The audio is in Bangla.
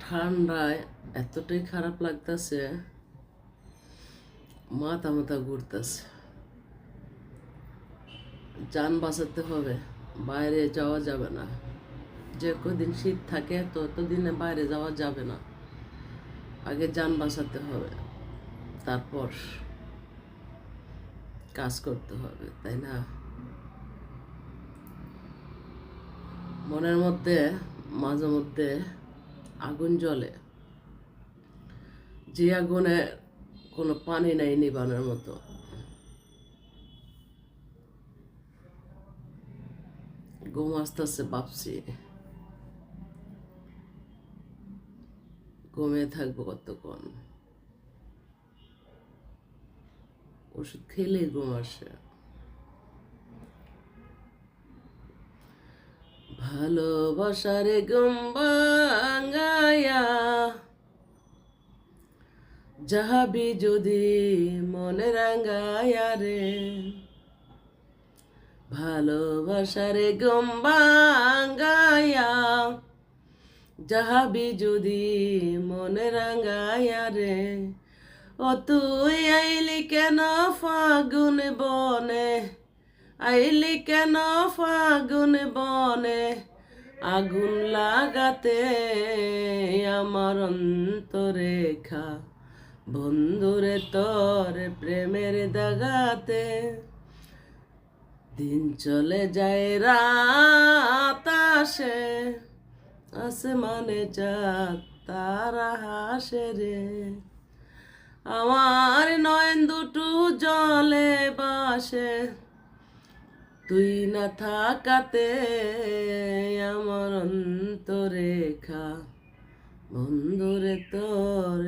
ঠান্ডায় এতটাই খারাপ লাগতেছে, মাথা মাথা ঘুরতেছে। যান বাঁচাতে হবে, বাইরে যাওয়া যাবে না। যে কদিন শীত থাকে ততদিনে বাইরে যাওয়া যাবে না। আগে যান বাঁচাতে হবে, তারপর কাজ করতে হবে, তাই না? মনের মধ্যে মাঝে মধ্যে আগুন জ্বলে, যে আগুনে কোনো পানি নাই নিবানোর মতো। ঘুম আসতেছে, ভাবছি ঘুমিয়ে থাকবো কতক্ষণ। ওষুধ খেলেই ঘুম আসে। ভালোবাসারে ঘুম ভাঙায়া যাহাবি যদি মনে রাঙায়া রে, ভালোবাসারে ঘুম ভাঙায়া যাহাবি যদি মনে রাঙায়া রে, ও তুই আইলি কেন ফাগুন বনে, আইলি কেন ফাগুন বনে, আগুন লাগাতে আমার অন্তরেখা, বন্ধুরে তোর প্রেমের দাগাতে। দিন চলে যায় রাত আসে, আসমানে চাঁদ তারা হাসে রে, আমার নয়ন দুটো জলে বাসে, তুই না থাকাতে আমার অন্তরেখা, বন্ধুরে তোর